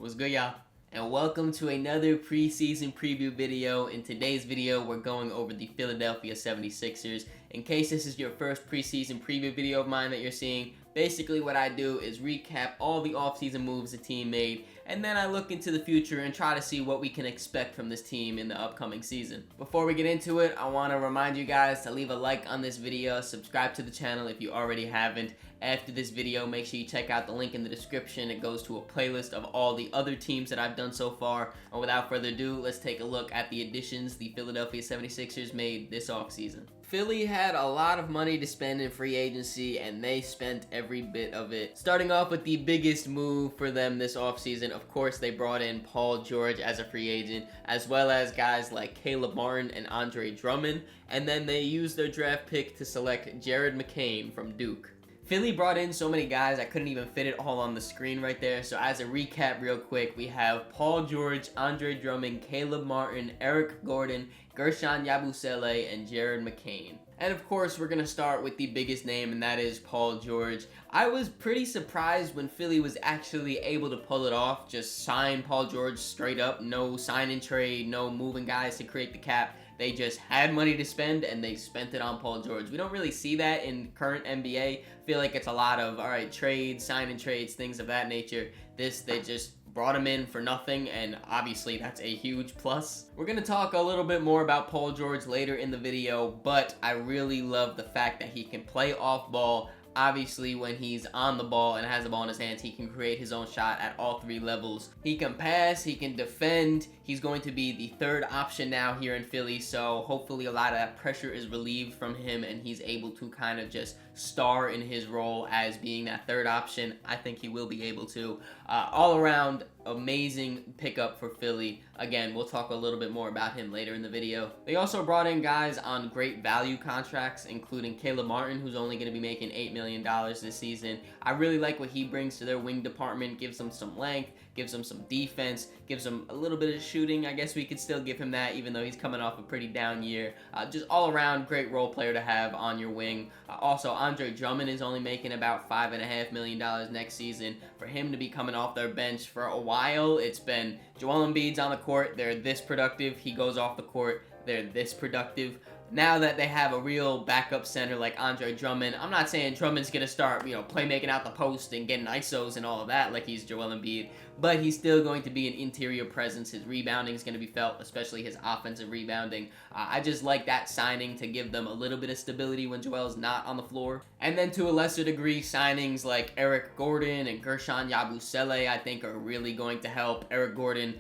What's good, y'all? And welcome to another preseason preview video. In today's video, we're going over the Philadelphia 76ers. In case this is your first preseason preview video of mine that you're seeing, basically what I do is recap all the offseason moves the team made, and then I look into the future and try to see what we can expect from this team in the upcoming season. Before we get into it, I want to remind you guys to leave a like on this video, subscribe to the channel if you already haven't. After this video, make sure you check out the link in the description. It goes to a playlist of all the other teams that I've done so far. And without further ado, let's take a look at the additions the Philadelphia 76ers made this offseason. Philly had a lot of money to spend in free agency, and they spent every bit of it. Starting off with the biggest move for them this offseason, of course, they brought in Paul George as a free agent, as well as guys like Caleb Martin and Andre Drummond, and then they used their draft pick to select Jared McCain from Duke. Philly brought in so many guys, I couldn't even fit it all on the screen right there. So as a recap real quick, we have Paul George, Andre Drummond, Caleb Martin, Eric Gordon, Guerschon Yabusele, and Jared McCain. And of course, we're going to start with the biggest name, and that is Paul George. I was pretty surprised when Philly was actually able to pull it off, just sign Paul George straight up, no sign and trade, no moving guys to create the cap. They just had money to spend, and they spent it on Paul George. We don't really see that in current NBA. I feel like it's a lot of, all right, trades, sign and trades, things of that nature. This, they just brought him in for nothing, and obviously that's a huge plus. We're going to talk a little bit more about Paul George later in the video, but I really love the fact that he can play off ball. Obviously, when he's on the ball and has the ball in his hands, he can create his own shot at all three levels. He can pass, he can defend. He's going to be the third option now here in Philly, so hopefully a lot of that pressure is relieved from him and he's able to kind of just star in his role as being that third option. I think he will be able to. All around, amazing pickup for Philly. Again, we'll talk a little bit more about him later in the video. They also brought in guys on great value contracts, including Caleb Martin, who's only going to be making $8 million this season. I really like what he brings to their wing department. Gives them some length, gives them some defense, gives them a little bit of shooting. I guess we could still give him that, even though he's coming off a pretty down year. Just all around great role player to have on your wing. Also, Andre Drummond is only making about $5.5 million next season. For him to be coming off their bench for a while, it's been Joel Embiid's on the court, they're this productive. He goes off the court, they're this productive. Now that they have a real backup center like Andre Drummond, I'm not saying Drummond's going to start, playmaking out the post and getting ISOs and all of that like he's Joel Embiid, but he's still going to be an interior presence. His rebounding is going to be felt, especially his offensive rebounding. I just like that signing to give them a little bit of stability when Joel's not on the floor. And then to a lesser degree, signings like Eric Gordon and Guerschon Yabusele I think are really going to help. Eric Gordon,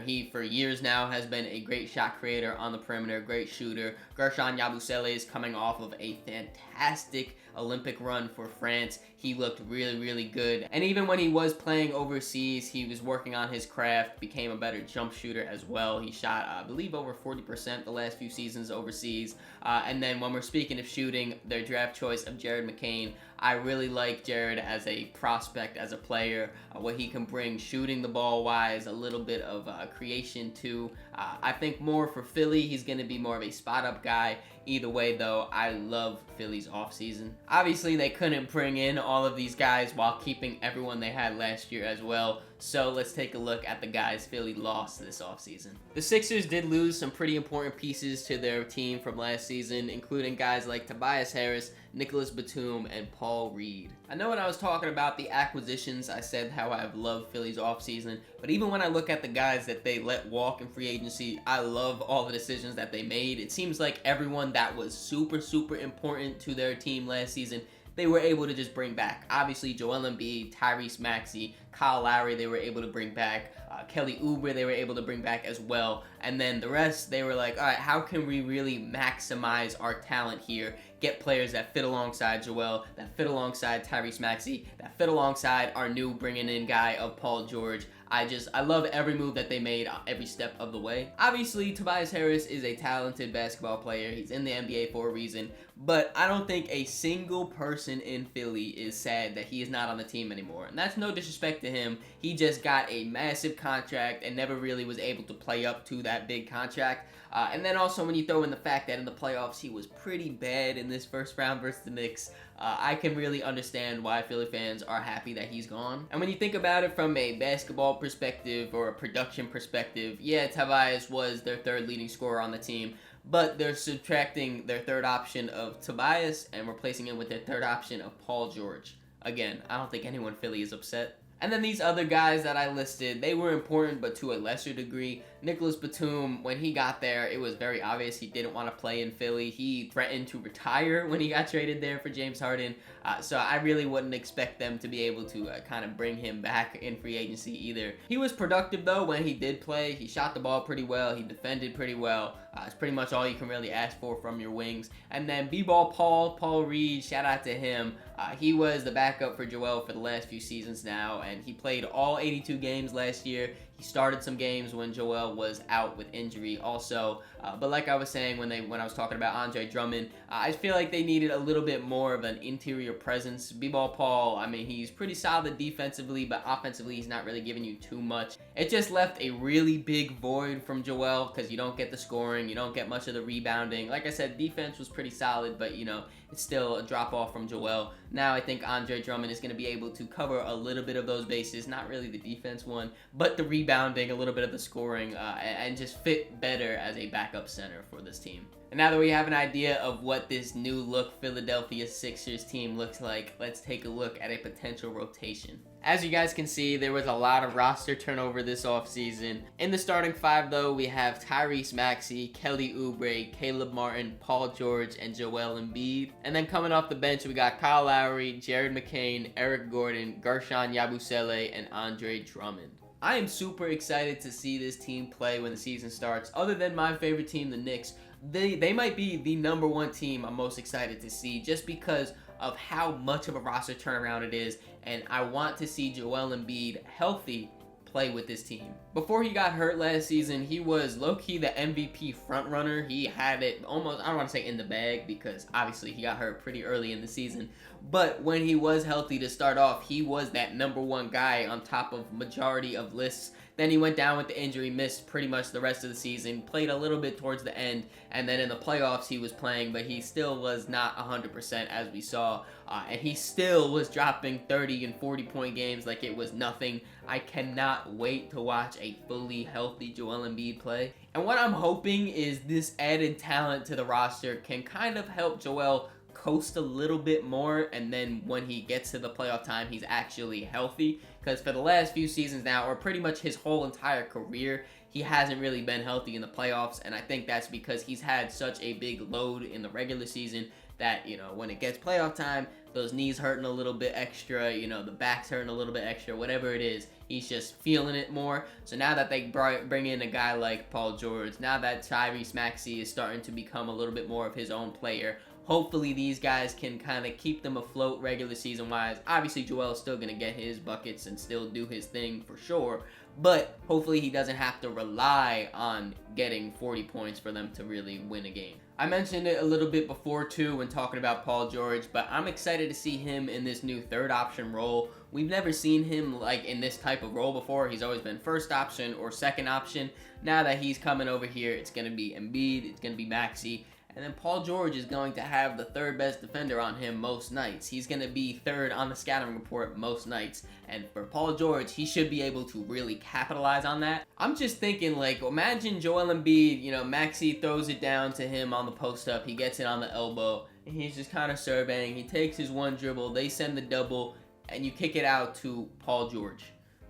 he for years now has been a great shot creator on the perimeter, great shooter. Guerschon Yabusele is coming off of a fantastic Olympic run for France. He looked really, really good. And even when he was playing overseas, he was working on his craft, became a better jump shooter as well. He shot, I believe, over 40% the last few seasons overseas. And then when we're speaking of shooting, their draft choice of Jared McCain, I really like Jared as a prospect, as a player, what he can bring shooting the ball wise, a little bit of creation too. I think more for Philly, he's going to be more of a spot up guy. Either way though, I love Philly's offseason. Obviously they couldn't bring in all of these guys while keeping everyone they had last year as well. So let's take a look at the guys Philly lost this offseason. The Sixers did lose some pretty important pieces to their team from last season, including guys like Tobias Harris, Nicholas Batum, and Paul Reed. I know when I was talking about the acquisitions, I said how I've loved Philly's offseason, but even when I look at the guys that they let walk in free agency, I love all the decisions that they made. It seems like everyone that was super, super important to their team last season, they were able to just bring back. Obviously, Joel Embiid, Tyrese Maxey, Kyle Lowry, they were able to bring back. Kelly Oubre, they were able to bring back as well. And then the rest, they were like, all right, how can we really maximize our talent here? Get players that fit alongside Joel, that fit alongside Tyrese Maxey, that fit alongside our new bringing in guy of Paul George. I love every move that they made every step of the way. Obviously, Tobias Harris is a talented basketball player. He's in the NBA for a reason. But I don't think a single person in Philly is sad that he is not on the team anymore. And that's no disrespect disrespect to him, he just got a massive contract and never really was able to play up to that big contract. And then also when you throw in the fact that in the playoffs he was pretty bad in this first round versus the Knicks, I can really understand why Philly fans are happy that he's gone. And when you think about it from a basketball perspective or a production perspective, yeah, Tobias was their third leading scorer on the team, but they're subtracting their third option of Tobias and replacing it with their third option of Paul George. Again, I don't think anyone in Philly is upset. And then these other guys that I listed, they were important, but to a lesser degree. Nicholas Batum, when he got there, it was very obvious he didn't want to play in Philly. He threatened to retire when he got traded there for James Harden. So I really wouldn't expect them to be able to kind of bring him back in free agency either. He was productive, though, when he did play. He shot the ball pretty well. He defended pretty well. It's pretty much all you can really ask for from your wings. And then B-Ball Paul Reed, shout out to him. He was the backup for Joel for the last few seasons now, and he played all 82 games last year. He started some games when Joel was out with injury also. But like I was saying when I was talking about Andre Drummond, I feel like they needed a little bit more of an interior presence. B-Ball Paul, I mean, he's pretty solid defensively, but offensively he's not really giving you too much. It just left a really big void from Joel because you don't get the scoring, you don't get much of the rebounding. Like I said, defense was pretty solid, but you know, it's still a drop off from Joel. Now I think Andre Drummond is going to be able to cover a little bit of those bases, not really the defense one, but the rebounding, a little bit of the scoring, and just fit better as a backup center for this team. And now that we have an idea of what this new look Philadelphia Sixers team looks like, let's take a look at a potential rotation. As you guys can see, there was a lot of roster turnover this offseason. In the starting five, though, we have Tyrese Maxey, Kelly Oubre, Caleb Martin, Paul George, and Joel Embiid. And then coming off the bench, we got Kyle Lowry, Jared McCain, Eric Gordon, Gershon Yabusele, and Andre Drummond. I am super excited to see this team play when the season starts. Other than my favorite team, the Knicks, they might be the number one team I'm most excited to see just because of how much of a roster turnaround it is, and I want to see Joel Embiid healthy play with this team. Before he got hurt last season, he was low-key the MVP frontrunner. He had it almost, I don't want to say in the bag because obviously he got hurt pretty early in the season, but when he was healthy to start off, he was that number one guy on top of majority of lists. Then he went down with the injury, missed pretty much the rest of the season, played a little bit towards the end, and then in the playoffs he was playing, but he still was not 100% as we saw, and he still was dropping 30 and 40 point games like it was nothing. I cannot wait to watch a fully healthy Joel Embiid play. And what I'm hoping is this added talent to the roster can kind of help Joel coast a little bit more, and then when he gets to the playoff time, he's actually healthy. Because for the last few seasons now, or pretty much his whole entire career, he hasn't really been healthy in the playoffs, and I think that's because he's had such a big load in the regular season that, you know, when it gets playoff time, those knees hurting a little bit extra, you know, the back's hurting a little bit extra, whatever it is, he's just feeling it more. So now that they bring in a guy like Paul George, now that Tyrese Maxey is starting to become a little bit more of his own player, hopefully these guys can kind of keep them afloat regular season wise. Obviously Joel is still going to get his buckets and still do his thing for sure, but hopefully he doesn't have to rely on getting 40 points for them to really win a game. I mentioned it a little bit before too when talking about Paul George, but I'm excited to see him in this new third option role. We've never seen him like in this type of role before. He's always been first option or second option. Now that he's coming over here, it's going to be Embiid, it's going to be Maxey, and then Paul George is going to have the third best defender on him most nights. He's going to be third on the scouting report most nights. And for Paul George, he should be able to really capitalize on that. I'm just thinking, like, imagine Joel Embiid, you know, Maxey throws it down to him on the post-up. He gets it on the elbow, and he's just kind of surveying. He takes his one dribble, they send the double, and you kick it out to Paul George.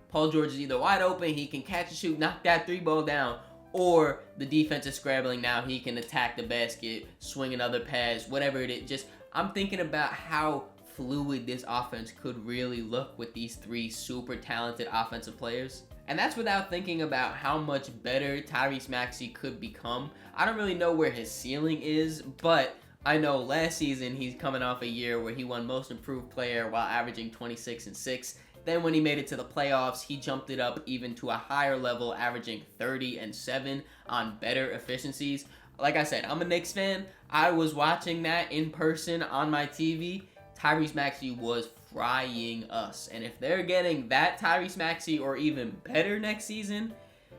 Paul George is either wide open, he can catch and shoot, knock that three ball down, or the defense is scrambling now, he can attack the basket, swing another pass, whatever it is. Just, I'm thinking about how fluid this offense could really look with these three super talented offensive players. And that's without thinking about how much better Tyrese Maxey could become. I don't really know where his ceiling is, but I know last season he's coming off a year where he won Most Improved Player while averaging 26 and 6. Then when he made it to the playoffs, he jumped it up even to a higher level, averaging 30 and 7 on better efficiencies. Like I said, I'm a Knicks fan. I was watching that in person on my TV. Tyrese Maxey was trying us. And if they're getting that Tyrese Maxey or even better next season,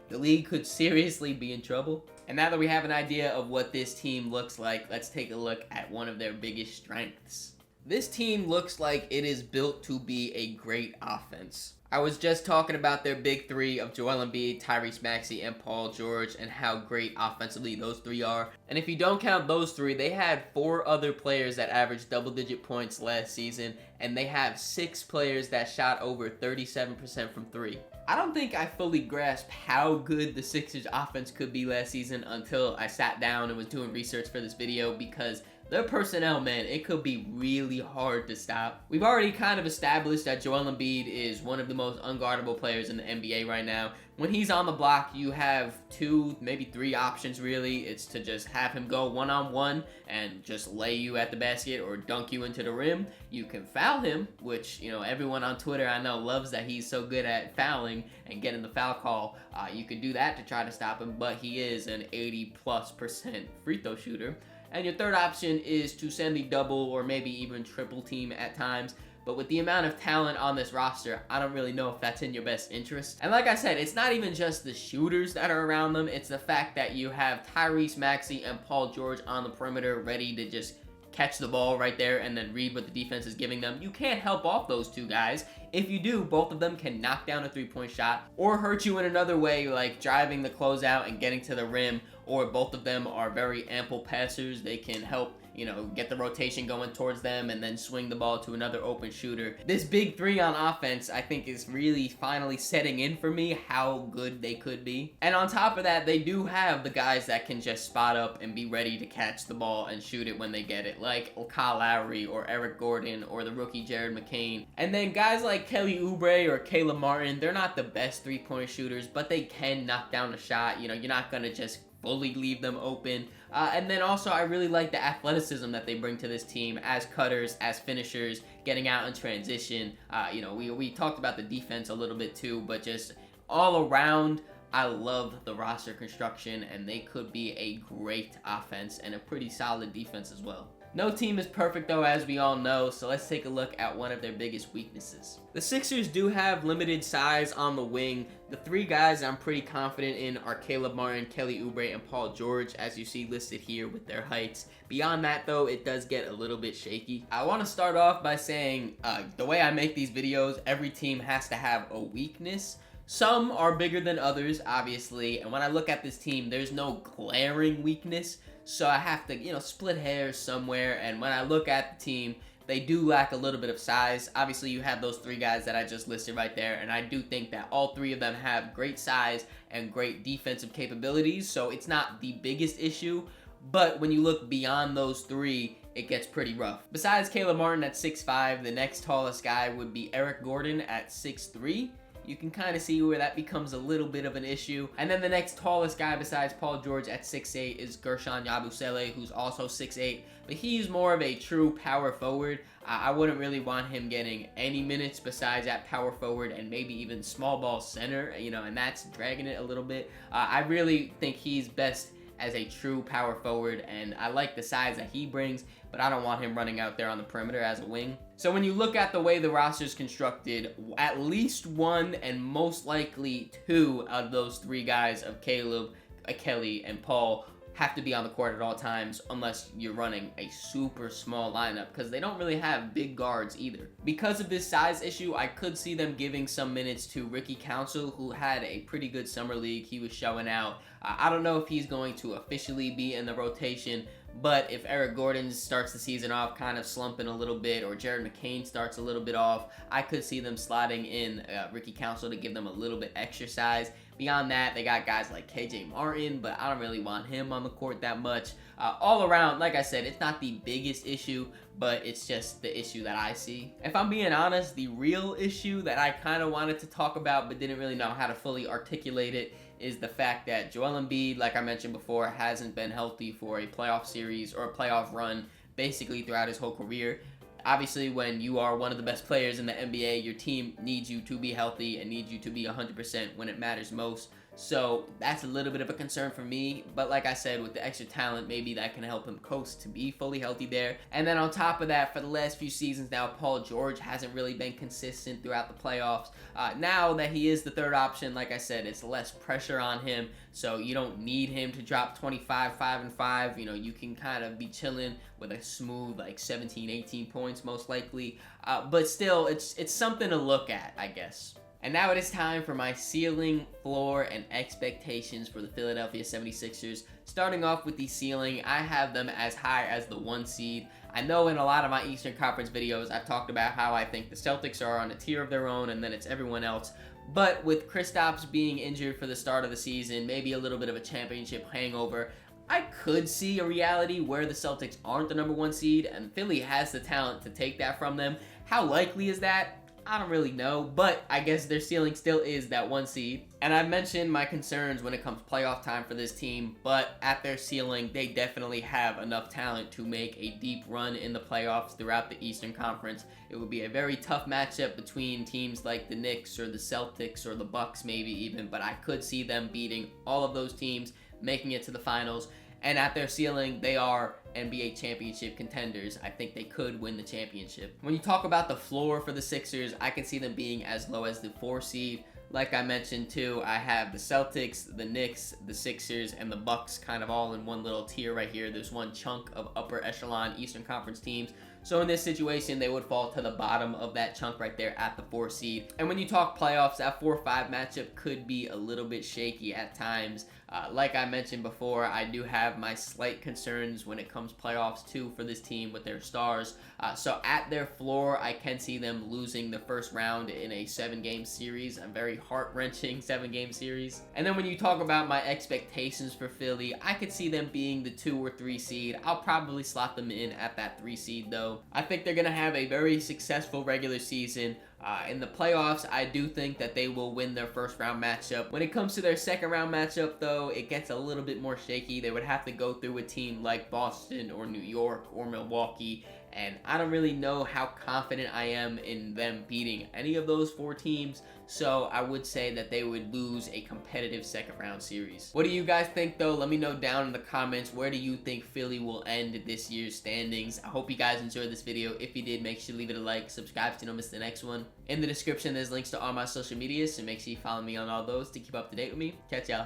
the league could seriously be in trouble. And now that we have an idea of what this team looks like, let's take a look at one of their biggest strengths. This team looks like it is built to be a great offense. I was just talking about their big three of Joel Embiid, Tyrese Maxey, and Paul George, and how great offensively those three are. And if you don't count those three, they had 4 other players that averaged double-digit points last season, and they have 6 players that shot over 37% from 3. I don't think I fully grasped how good the Sixers offense could be last season until I sat down and was doing research for this video, because their personnel, man, it could be really hard to stop. We've already kind of established that Joel Embiid is one of the most unguardable players in the NBA right now. When he's on the block, you have 2, maybe 3 options really. It's to just have him go one-on-one and just lay you at the basket or dunk you into the rim. You can foul him, which, you know, everyone on Twitter I know loves that he's so good at fouling and getting the foul call. You could do that to try to stop him, but he is an 80+% free throw shooter. And your third option is to send the double or maybe even triple team at times. But with the amount of talent on this roster, I don't really know if that's in your best interest. And like I said, it's not even just the shooters that are around them. It's the fact that you have Tyrese Maxey and Paul George on the perimeter ready to just catch the ball right there and then read what the defense is giving them. You can't help off those 2 guys. If you do, both of them can knock down a 3-point shot or hurt you in another way, like driving the closeout and getting to the rim, or both of them are very ample passers. They can help, you know, get the rotation going towards them and then swing the ball to another open shooter. This big 3 on offense, I think, is really finally setting in for me how good they could be. And on top of that, they do have the guys that can just spot up and be ready to catch the ball and shoot it when they get it, like Kyle Lowry or Eric Gordon or the rookie Jared McCain. And then guys like Kelly Oubre or Caleb Martin, they're not the best 3-point shooters, but they can knock down a shot. You know, you're not going to just fully leave them open. And then also, I really like the athleticism that they bring to this team as cutters, as finishers, getting out in transition. You know, we talked about the defense a little bit too, but just all around, I love the roster construction, and they could be a great offense and a pretty solid defense as well. No team is perfect though, as we all know, so let's take a look at one of their biggest weaknesses. The Sixers do have limited size on the wing. The 3 guys I'm pretty confident in are Caleb Martin, Kelly Oubre, and Paul George, as you see listed here with their heights. Beyond that though, it does get a little bit shaky. I want to start off by saying, the way I make these videos, every team has to have a weakness. Some are bigger than others, obviously, and when I look at this team, there's no glaring weakness. So I have to, you know, split hairs somewhere. And when I look at the team, they do lack a little bit of size. Obviously, you have those 3 guys that I just listed right there. And I do think that all 3 of them have great size and great defensive capabilities. So it's not the biggest issue. But when you look beyond those 3, it gets pretty rough. Besides Caleb Martin at 6'5", the next tallest guy would be Eric Gordon at 6'3". You can kind of see where that becomes a little bit of an issue. And then the next tallest guy besides Paul George at 6'8" is Gershon Yabusele, who's also 6'8", but he's more of a true power forward. I wouldn't really want him getting any minutes besides at power forward and maybe even small ball center, you know, and that's dragging it a little bit. I really think he's best as a true power forward, and I like the size that he brings, but I don't want him running out there on the perimeter as a wing. So when you look at the way the roster is constructed, at least 1 and most likely 2 of those 3 guys of Caleb, Kelly, and Paul have to be on the court at all times unless you're running a super small lineup, because they don't really have big guards either. Because of this size issue, I could see them giving some minutes to Ricky Council, who had a pretty good summer league. He was showing out. I don't know if he's going to officially be in the rotation, but if Eric Gordon starts the season off kind of slumping a little bit, or Jared McCain starts a little bit off, I could see them slotting in Ricky Council to give them a little bit extra size. Beyond that, they got guys like KJ Martin, but I don't really want him on the court that much. All around, like I said, it's not the biggest issue, but it's just the issue that I see. If I'm being honest, the real issue that I kind of wanted to talk about but didn't really know how to fully articulate it is the fact that Joel Embiid, like I mentioned before, hasn't been healthy for a playoff series or a playoff run basically throughout his whole career. Obviously, when you are one of the best players in the NBA, your team needs you to be healthy and needs you to be 100% when it matters most. So that's a little bit of a concern for me. But like I said, with the extra talent, maybe that can help him coast to be fully healthy there. And then on top of that, for the last few seasons now, Paul George hasn't really been consistent throughout the playoffs. Now that he is the third option, like I said, it's less pressure on him. So you don't need him to drop 25, 5, and 5. You know, you can kind of be chilling with a smooth like 17, 18 points most likely. But still, it's something to look at, I guess. And now it is time for my ceiling, floor, and expectations for the Philadelphia 76ers. Starting off with the ceiling, I have them as high as the 1 seed. I know in a lot of my Eastern Conference videos, I've talked about how I think the Celtics are on a tier of their own, and then it's everyone else. But with Kristaps being injured for the start of the season, maybe a little bit of a championship hangover, I could see a reality where the Celtics aren't the number 1 seed, and Philly has the talent to take that from them. How likely is that? I don't really know, but I guess their ceiling still is that 1 seed. And I mentioned my concerns when it comes playoff time for this team, but at their ceiling, they definitely have enough talent to make a deep run in the playoffs throughout the Eastern Conference. It would be a very tough matchup between teams like the Knicks or the Celtics or the Bucks maybe even, but I could see them beating all of those teams, making it to the finals. And at their ceiling, they are NBA championship contenders. I think they could win the championship. When you talk about the floor for the Sixers, I can see them being as low as the 4 seed. Like I mentioned too, I have the Celtics, the Knicks, the Sixers, and the Bucks kind of all in one little tier right here. There's one chunk of upper echelon Eastern Conference teams. So in this situation, they would fall to the bottom of that chunk right there at the 4 seed. And when you talk playoffs, that 4-5 matchup could be a little bit shaky at times. Like I mentioned before, I do have my slight concerns when it comes playoffs too for this team with their stars. So at their floor, I can see them losing the first round in a 7-game series, a very heart-wrenching 7-game series. And then when you talk about my expectations for Philly, I could see them being the 2 or 3 seed. I'll probably slot them in at that 3 seed though. I think they're going to have a very successful regular season. In the playoffs, I do think that they will win their first round matchup. When it comes to their second round matchup, though, it gets a little bit more shaky. They would have to go through a team like Boston or New York or Milwaukee, and I don't really know how confident I am in them beating any of those 4 teams, so I would say that they would lose a competitive second round series. What do you guys think though? Let me know down in the comments, where do you think Philly will end this year's standings? I hope you guys enjoyed this video. If you did, make sure to leave it a like, subscribe so you don't miss the next one. In the description, there's links to all my social media, so make sure you follow me on all those to keep up to date with me. Catch y'all.